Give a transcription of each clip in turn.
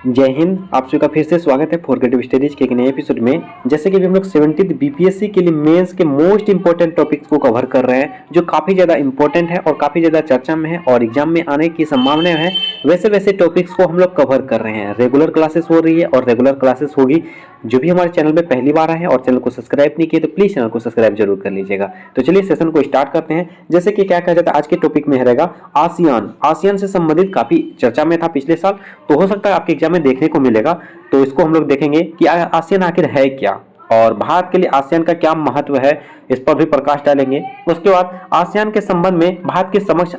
जय हिंद। आप सभी का फिर से स्वागत है फॉरगेटिव स्टडीज के एक नए एपिसोड में। जैसे कि अभी हम लोग 70th बीपीएससी के लिए मेंस के मोस्ट इंपॉर्टेंट टॉपिक्स को कवर कर रहे हैं, जो काफ़ी ज़्यादा इंपॉर्टेंट है और काफ़ी ज़्यादा चर्चा में है और एग्जाम में आने की संभावना है। वैसे वैसे टॉपिक्स को हम लोग कवर कर रहे हैं। रेगुलर क्लासेस हो रही है और रेगुलर क्लासेस होगी। जो भी हमारे चैनल में पहली बार आए हैं और चैनल को सब्सक्राइब नहीं किए तो प्लीज़ चैनल को सब्सक्राइब जरूर कर लीजिएगा। तो चलिए सेशन को स्टार्ट करते हैं। जैसे कि क्या कहा जाता है, आज के टॉपिक में रहेगा आसियान। आसियान से संबंधित काफ़ी चर्चा में था पिछले साल, तो हो सकता है आपके एग्जाम में देखने को मिलेगा। तो इसको हम लोग देखेंगे कि आसियान आखिर है क्या और भारत के लिए आसियान का क्या महत्व है, इस पर भी प्रकाश डालेंगे। उसके बाद आसियान के संबंध में भारत के समक्ष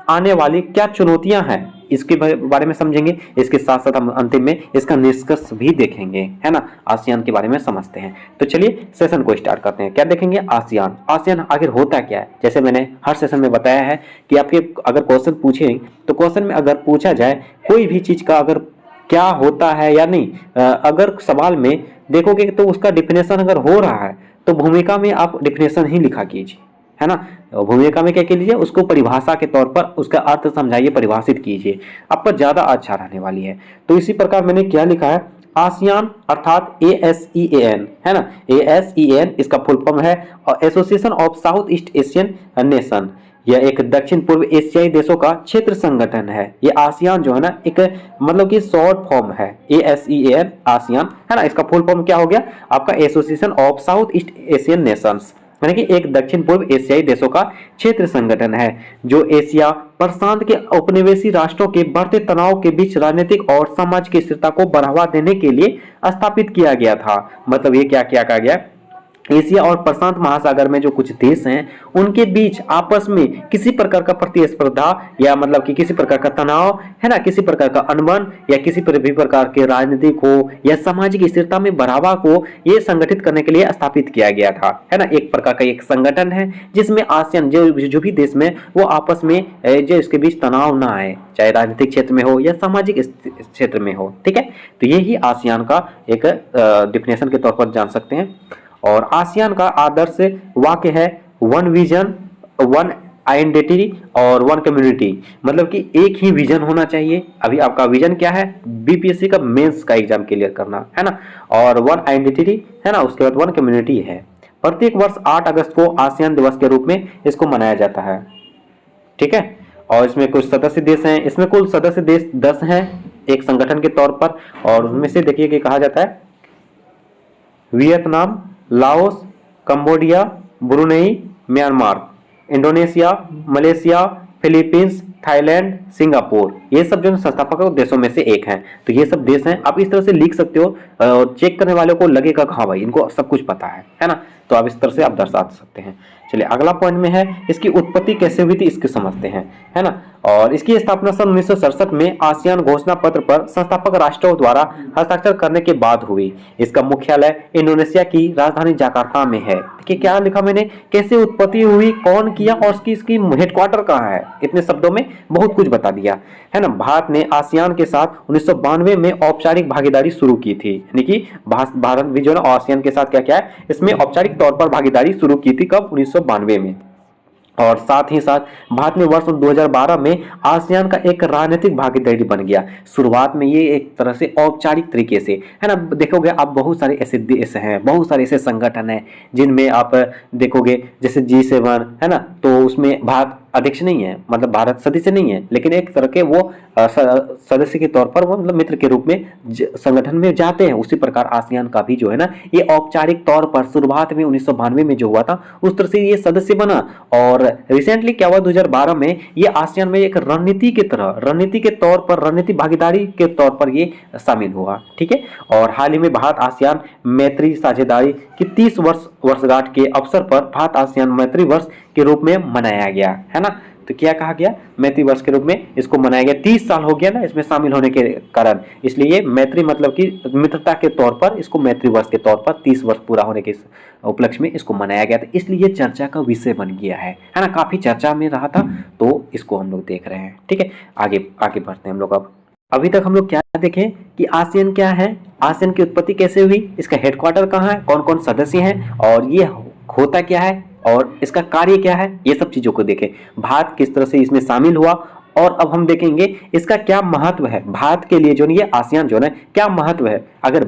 आने वाली क्या चुनौतियां हैं, इसके बारे में समझेंगे। इसके साथ साथ हम अंतिम में इसका निष्कर्ष भी देखेंगे, है ना। आसियान के बारे में समझते हैं। तो चलिए सेशन को स्टार्ट करते हैं। क्या देखेंगे? आसियान। आसियान आखिर होता क्या है? जैसे मैंने हर सेशन में बताया है कि आपके अगर क्वेश्चन पूछे तो क्वेश्चन में अगर पूछा जाए कोई भी चीज का अगर क्या होता है या नहीं, अगर सवाल में देखोगे तो उसका डिफिनेशन अगर हो रहा है तो भूमिका में आप डिफिनेशन ही लिखा कीजिए, है ना। भूमिका में क्या कीजिए, उसको परिभाषा के तौर पर उसका अर्थ समझाइए, परिभाषित कीजिए, आप पर ज्यादा अच्छा रहने वाली है। तो इसी प्रकार मैंने क्या लिखा है, आसियान अर्थात ASEAN, है ना। ASEAN इसका फुल फॉर्म है association of south east Asian nation. यह एक दक्षिण पूर्व एशियाई देशों का क्षेत्र संगठन है। ये आसियान जो है ना, एक मतलब कि शॉर्ट फॉर्म है ASEAN, आसियान, है ना। इसका फुल फॉर्म क्या हो गया आपका? Association of south east Asian Nations, यानी कि एक दक्षिण पूर्व एशियाई देशों का क्षेत्र संगठन है जो एशिया प्रशांत के औपनिवेशिक राष्ट्रों के बढ़ते तनाव के बीच राजनीतिक और सामाजिक स्थिरता को बढ़ावा देने के लिए स्थापित किया गया था। मतलब ये क्या क्या कहा गया, एशिया और प्रशांत महासागर में जो कुछ देश हैं उनके बीच आपस में किसी प्रकार का प्रतिस्पर्धा या मतलब कि किसी प्रकार का तनाव, है ना, किसी प्रकार का अनबन या किसी भी प्रकार के राजनीतिक हो या सामाजिक स्थिरता में बढ़ावा को ये संगठित करने के लिए स्थापित किया गया था, है ना। एक प्रकार का एक संगठन है जिसमें आसियान जो भी देश में वो आपस में जो इसके बीच तनाव ना आए, चाहे राजनीतिक क्षेत्र में हो या सामाजिक क्षेत्र में हो, ठीक है। तो यही आसियान का एक डिफिनेशन के तौर पर जान सकते हैं। और आसियान का आदर्श वाक्य है वन विजन, वन आइडेंटिटी और वन कम्युनिटी। मतलब कि एक ही विजन होना चाहिए। अभी आपका विजन क्या है? बीपीएससी का मेंस का एग्जाम क्लियर करना, है ना। और वन आइडेंटिटी, है ना। उसके बाद वन कम्युनिटी है। प्रत्येक वर्ष 8 अगस्त को आसियान दिवस के रूप में इसको मनाया जाता है, ठीक है। और इसमें कुछ सदस्य देश हैं। इसमें कुल सदस्य देश 10 हैं एक संगठन के तौर पर। और उनमें से देखिए कि कहा जाता है Vietnam, Laos, Cambodia, Brunei, Myanmar, Indonesia, Malaysia, Philippines, Thailand, Singapore, ये सब जो संस्थापक देशों में से एक हैं। तो ये सब देश हैं। आप इस तरह से लिख सकते हो, चेक करने वालों को लगेगा कि हाँ भाई इनको सब कुछ पता है ना। तो आप इस तरह से आप दर्शा सकते हैं। चलिए अगला पॉइंट में है इसकी उत्पत्ति कैसे हुई थी, इसको समझते हैं, है ना। और इसकी स्थापना सन 1967 में आसियान घोषणा पत्र पर संस्थापक राष्ट्रों द्वारा हस्ताक्षर करने के बाद हुई। इसका मुख्यालय इंडोनेशिया की राजधानी जकार्ता में है। देखिए क्या लिखा मैंने, कैसे उत्पत्ति हुई, कौन किया और इसकी हेडक्वार्टर कहाँ है। इतने शब्दों में बहुत कुछ बता दिया, है ना। भारत ने आसियान के साथ 1992 में औपचारिक भागीदारी शुरू की थी। यानी कि भारत भी जो है आसियान के साथ क्या क्या है, इसमें औपचारिक तौर पर भागीदारी शुरू की थी। कब? 1992 में। और साथ ही साथ भारत ने वर्ष 2012 में आसियान का एक राजनीतिक भागीदारी बन गया। शुरुआत में ये एक तरह से औपचारिक तरीके से, है ना। देखोगे आप बहुत सारे ऐसे देश हैं, बहुत सारे ऐसे संगठन हैं जिनमें आप देखोगे जैसे G7, है ना। तो उसमें भारत अध्यक्ष नहीं है, मतलब भारत सदस्य नहीं है, लेकिन एक तरह के वो सदस्य के तौर पर वो मतलब मित्र के रूप में संगठन में जाते हैं। उसी प्रकार आसियान का भी जो है ना, ये औपचारिक तौर पर शुरुआत में 1992 में जो हुआ था उस तरह से ये सदस्य बना। और रिसेंटली क्या हुआ, 2012 में ये आसियान में एक रणनीति के तरह, रणनीति के तौर पर, रणनीति भागीदारी के तौर पर ये शामिल हुआ, ठीक है। और हाल ही में भारत आसियान मैत्री साझेदारी की 30 वर्षगांठ के अवसर पर भारत आसियान मैत्री वर्ष के रूप में मनाया गया, है ना। तो क्या कहा गया, मैत्री वर्ष के रूप में इसको मनाया गया। 30 साल हो गया ना इसमें शामिल होने के कारण, इसलिए मैत्री मतलब कि मित्रता के तौर पर इसको मैत्री वर्ष के तौर पर 30 वर्ष पूरा होने के उपलक्ष्य में इसको मनाया गया था। इसलिए चर्चा का विषय बन गया है ना। काफी चर्चा में रहा था, तो इसको हम लोग देख रहे हैं, ठीक है। आगे आगे बढ़ते हैं हम लोग। अब अभी तक हम लोग क्या देखें कि आसियान क्या है, आसियान की उत्पत्ति कैसे हुई, इसका हेडक्वार्टर कहाँ है, कौन कौन सदस्य हैं और ये होता क्या है और इसका कार्य क्या है, ये सब चीजों को देखें। भारत किस तरह से इसमें शामिल हुआ और अब हम देखेंगे इसका क्या महत्व है भारत के लिए, जो ये आसियान जो है क्या महत्व है। अगर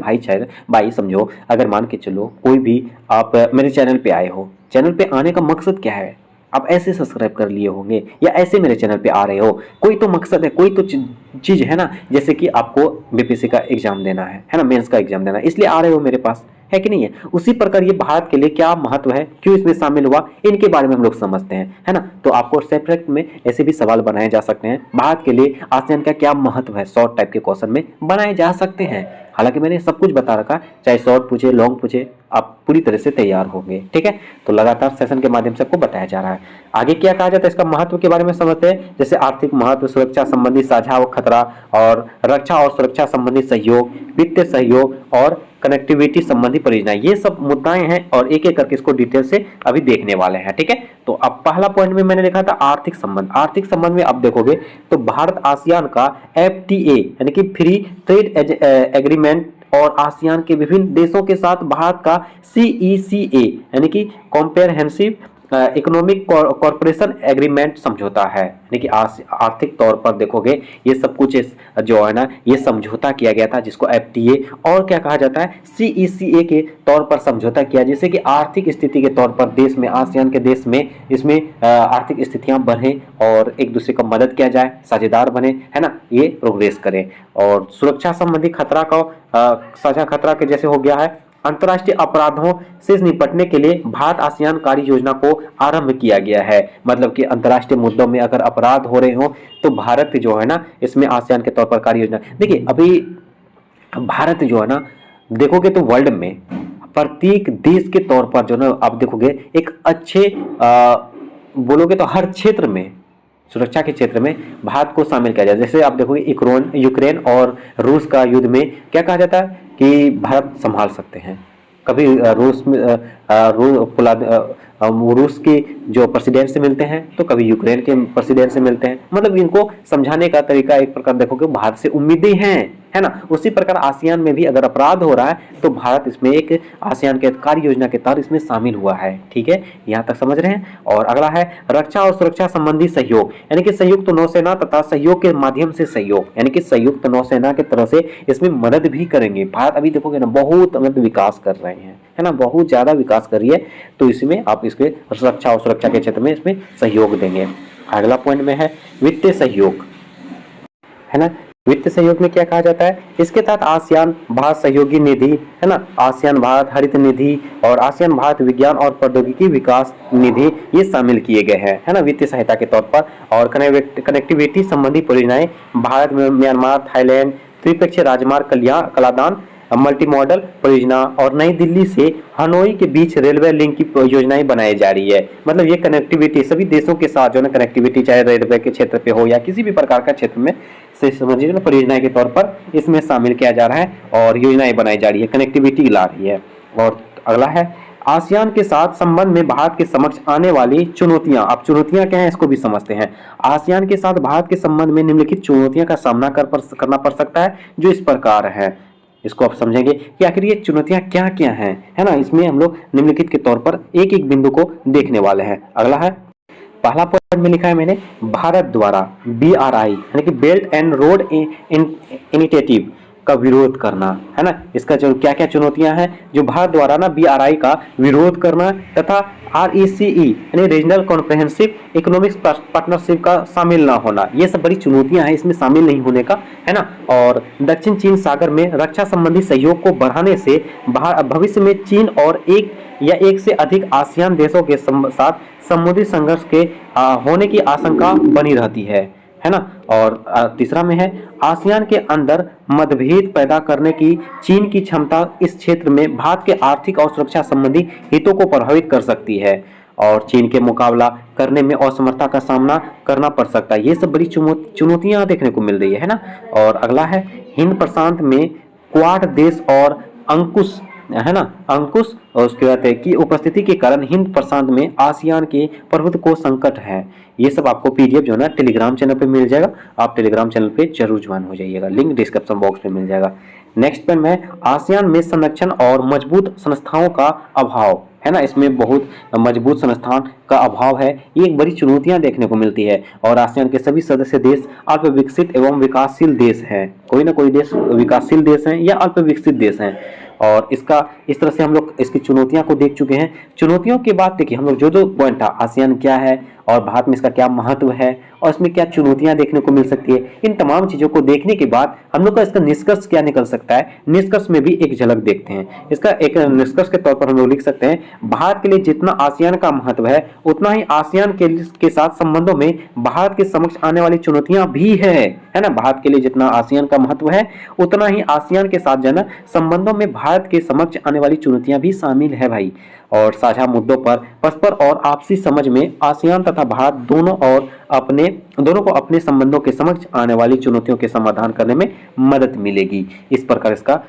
भाई समझो, अगर मान के चलो कोई भी आप मेरे चैनल पे आए हो, चैनल पे आने का मकसद क्या है, आप ऐसे सब्सक्राइब कर लिए होंगे या ऐसे मेरे चैनल पे आ रहे हो, कोई तो मकसद है, कोई तो चीज है ना, जैसे कि आपको बीपीएससी का एग्जाम देना है ना, मेंस का एग्जाम देना है, इसलिए आ रहे हो मेरे पास, है कि नहीं है। उसी प्रकार ये भारत के लिए क्या महत्व है, क्यों इसमें शामिल हुआ, इनके बारे में हम लोग समझते हैं, है ना। तो आपको सेपरेट में ऐसे भी सवाल बनाए जा सकते हैं, भारत के लिए आसियान का क्या महत्व है, शॉर्ट टाइप के क्वेश्चन में बनाए जा सकते हैं। हालांकि मैंने सब कुछ बता रखा, चाहे शॉर्ट पूछे लॉन्ग पूछे, आप पूरी तरह से तैयार होंगे, ठीक है। तो लगातार सेशन के माध्यम से आपको बताया जा रहा है। आगे क्या कहा जाता है, इसका महत्व के बारे में समझते हैं। जैसे आर्थिक महत्व, सुरक्षा संबंधी साझा खतरा, और रक्षा और सुरक्षा संबंधी सहयोग, वित्तीय सहयोग और कनेक्टिविटी संबंधी परियोजना, ये सब मुद्दाएं हैं और एक एक करके इसको डिटेल से अभी देखने वाले हैं, ठीक है। तो अब पहला पॉइंट में मैंने लिखा था आर्थिक संबंध। आर्थिक संबंध में आप देखोगे तो भारत आसियान का FTA यानी कि फ्री ट्रेड एग्रीमेंट और आसियान के विभिन्न देशों के साथ भारत का CECA यानी कि कॉम्प्रिहेंसिव इकोनॉमिक कॉर्पोरेशन एग्रीमेंट समझौता है, यानी कि आर्थिक तौर पर देखोगे ये सब कुछ जो है ना, ये समझौता किया गया था, जिसको FTA और क्या कहा जाता है CECA के तौर पर समझौता किया, जिससे कि आर्थिक स्थिति के तौर पर देश में, आसियान के देश में, इसमें आर्थिक स्थितियां बढ़े और एक दूसरे को मदद किया जाए, साझेदार बने, है ना, ये प्रोग्रेस करें। और सुरक्षा संबंधी खतरा का साझा खतरा के जैसे हो गया है, अंतर्राष्ट्रीय अपराधों से निपटने के लिए भारत आसियान कार्य योजना को आरंभ किया गया है। मतलब कि अंतर्राष्ट्रीय मुद्दों में अगर अपराध हो रहे हो तो भारत जो है ना, इसमें आसियान के तौर पर कार्य योजना, देखिए अभी भारत जो है ना, देखोगे तो वर्ल्ड में प्रत्येक देश के तौर पर जो ना आप देखोगे एक अच्छे बोलोगे तो हर क्षेत्र में, सुरक्षा के क्षेत्र में भारत को शामिल किया जाए। जैसे आप देखोगे यूक्रेन और रूस का युद्ध में क्या कहा जाता है कि भारत संभाल सकते हैं। कभी रूस के जो प्रेसिडेंट से मिलते हैं तो कभी यूक्रेन के प्रेसिडेंट से मिलते हैं, मतलब इनको समझाने का तरीका एक प्रकार देखोगे भारत से उम्मीदें हैं, है ना। उसी प्रकार आसियान में भी अगर अपराध हो रहा है तो भारत इसमें एक आसियान के कार्य योजना के तहत इसमें शामिल हुआ है, ठीक है, यहाँ तक समझ रहे हैं। और अगला है रक्षा और सुरक्षा संबंधी सहयोग, यानी कि संयुक्त नौसेना तथा सहयोग के माध्यम से सहयोग, यानी कि संयुक्त नौसेना की तरह से इसमें मदद भी करेंगे। भारत अभी देखोगे ना बहुत विकास कर रहे हैं, है ना, बहुत ज्यादा विकास कर रही है, तो इसमें आप इसके रक्षा और सुरक्षा के क्षेत्र में इसमें सहयोग देंगे। अगला पॉइंट में है वित्तीय सहयोग, है ना। वित्तीय सहयोग में क्या कहा जाता है, इसके तहत आसियान भारत सहयोगी निधि, है ना, आसियान भारत हरित निधि और आसियान भारत विज्ञान और प्रौद्योगिकी विकास निधि ये शामिल किए गए हैं, है ना, वित्तीय सहायता के तौर पर। और कनेक्टिविटी संबंधी परियोजनाएं भारत में म्यांमार, थाईलैंड, त्रिपक्षीय राजमार्ग कलादान मल्टी मॉडल परियोजना और नई दिल्ली से हनोई के बीच रेलवे लिंक की योजनाएं बनाई जा रही है। मतलब ये कनेक्टिविटी सभी देशों के साथ जो है कनेक्टिविटी, चाहे रेलवे के क्षेत्र पे हो या किसी भी प्रकार का क्षेत्र में, से समझिए ना परियोजनाएं के तौर पर इसमें शामिल किया जा रहा है और योजनाएं बनाई जा रही है, कनेक्टिविटी ला रही है। और अगला है आसियान के साथ संबंध में भारत के समक्ष आने वाली चुनौतियां। अब चुनौतियां क्या है इसको भी समझते हैं। आसियान के साथ भारत के संबंध में निम्नलिखित चुनौतियां का सामना करना पड़ सकता है, जो इस प्रकार है। इसको आप समझेंगे कि आखिर ये चुनौतियां क्या क्या हैं, है ना। इसमें हम लोग निम्नलिखित के तौर पर एक एक बिंदु को देखने वाले हैं। अगला है पहला पॉइंट में लिखा है मैंने, भारत द्वारा BRI यानी कि बेल्ट एंड रोड इनिशिएटिव का विरोध करना, है ना। इसका जो क्या क्या चुनौतियां हैं, जो भारत द्वारा ना BRI का विरोध करना तथा RECE यानी रीजनल कॉम्प्रिहेंसिव इकोनॉमिक पार्टनरशिप का शामिल ना होना, ये सब बड़ी चुनौतियां हैं इसमें शामिल नहीं होने का, है ना। और दक्षिण चीन सागर में रक्षा संबंधी सहयोग को बढ़ाने से भविष्य में चीन और एक या एक से अधिक आसियान देशों के साथ समुद्री संघर्ष के होने की आशंका बनी रहती है ना। और तीसरा में है आसियान के अंदर मतभेद पैदा करने की चीन की क्षमता इस क्षेत्र में भारत के आर्थिक और सुरक्षा संबंधी हितों को प्रभावित कर सकती है और चीन के मुकाबला करने में असमर्थता का सामना करना पड़ सकता है। ये सब बड़ी चुनौतियां देखने को मिल रही है ना। और अगला है हिंद प्रशांत में क्वाड देश और अंकुश, है ना, अंकुश और उसके बाद की उपस्थिति के कारण हिंद प्रशांत में आसियान के प्रभुत्व को संकट है। ये सब आपको PDF जो है ना टेलीग्राम चैनल पे मिल जाएगा, आप टेलीग्राम चैनल पे जरूर ज्वाइन हो जाइएगा, लिंक डिस्क्रिप्शन बॉक्स में मिल जाएगा। नेक्स्ट पॉइंट में आसियान में संरक्षण और मजबूत संस्थाओं का अभाव, है ना। इसमें बहुत मजबूत संस्थान का अभाव है, ये एक बड़ी चुनौतियां देखने को मिलती है। और आसियान के सभी सदस्य देश अल्प विकसित एवं विकासशील देश हैं, कोई ना कोई देश विकासशील देश हैं या अल्प विकसित देश हैं। और इसका इस तरह से हम लोग इसकी चुनौतियों को देख चुके हैं। चुनौतियों के बाद देखिए हम लोग जो जो पॉइंट था, आसियान क्या है और भारत में इसका क्या महत्व है और इसमें क्या चुनौतियां देखने को मिल सकती है, इन तमाम चीजों को देखने के बाद हम लोग का इसका निष्कर्ष क्या निकल सकता है, निष्कर्ष में भी एक झलक देखते हैं। इसका एक निष्कर्ष के तौर पर हम लोग लिख सकते हैं, भारत के लिए जितना आसियान का महत्व है उतना ही आसियान के साथ संबंधों में भारत के समक्ष आने वाली चुनौतियां भी है ना। भारत के लिए जितना आसियान का महत्व है उतना ही आसियान के साथ जो है ना संबंधों में भारत के समक्ष आने वाली चुनौतियां भी शामिल है भाई। और साझा मुद्दों पर परस्पर और आपसी समझ में आसियान तथा भारत दोनों को अपने संबंधों के समक्ष आने वाली चुनौतियों के समाधान करने में मदद मिलेगी। इस प्रकार इसका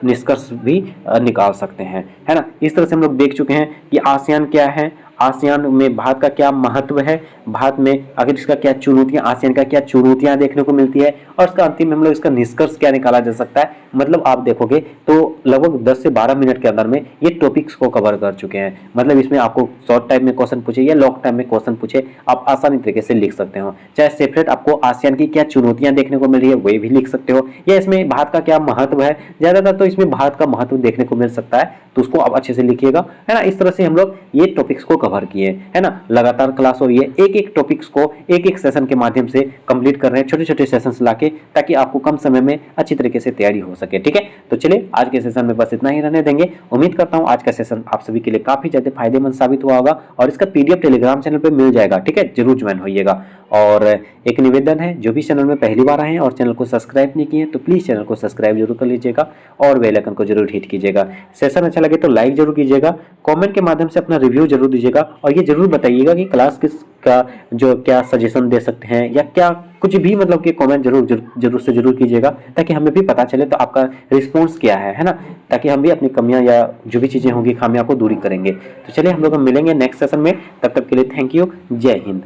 निष्कर्ष भी निकाल सकते हैं, है ना। इस तरह से हम लोग देख चुके हैं कि आसियान क्या है, आसियान में भारत का क्या महत्व है, भारत में आखिर इसका क्या चुनौतियां, आसियान का क्या चुनौतियां देखने को मिलती है, और इसका अंतिम में हम लोग इसका निष्कर्ष क्या निकाला जा सकता है। मतलब आप देखोगे तो लगभग 10 से 12 मिनट के अंदर में ये टॉपिक्स को कवर कर चुके हैं। मतलब इसमें आपको शॉर्ट टाइम में क्वेश्चन पूछे या लॉन्ग टाइम में क्वेश्चन पूछे, आप आसानी तरीके से लिख सकते हो। चाहे सेपरेट आपको आसियान की क्या चुनौतियां देखने को मिल रही है वही भी लिख सकते हो, या इसमें भारत का क्या महत्व है, ज्यादातर तो इसमें भारत का महत्व देखने को मिल सकता है, तो उसको आप अच्छे से लिखिएगा, है ना। इस तरह से हम लोग ये टॉपिक्स को कवर किए, है ना। लगातार क्लास हो रही है, एक एक टॉपिक्स को एक एक सेशन के माध्यम से कंप्लीट कर रहे हैं, छोटे छोटे सेशंस लाके, ताकि आपको कम समय में अच्छी तरीके से तैयारी हो सके, ठीक है। तो चलिए आज के सेशन में बस इतना ही रहने देंगे। उम्मीद करता हूं आज का सेशन आप सभी के लिए काफी ज्यादा फायदेमंद साबित हुआ होगा, और इसका पीडीएफ टेलीग्राम चैनल पे मिल जाएगा, ठीक है। जरूर ज्वाइन होइएगा। और एक निवेदन है, जो भी चैनल में पहली बार आए हैं और चैनल को सब्सक्राइब नहीं किए तो प्लीज चैनल को सब्सक्राइब जरूर कर लीजिएगा और बेल आइकन को जरूर हिट कीजिएगा। सेशन अच्छा लगे तो लाइक जरूर कीजिएगा, कमेंट के माध्यम से अपना रिव्यू जरूर दीजिएगा, और ये जरूर बताइएगा कि क्लास किस का जो क्या सजेशन दे सकते हैं या क्या कुछ भी, मतलब कि कमेंट जरूर से जरूर कीजिएगा, ताकि हमें भी पता चले तो आपका रिस्पॉन्स क्या है ना, ताकि हम भी अपनी कमियां या जो भी चीजें होंगी खामियां को दूरी करेंगे। तो चलिए हम लोग मिलेंगे नेक्स्ट सेशन में, तब तक के लिए थैंक यू, जय हिंद।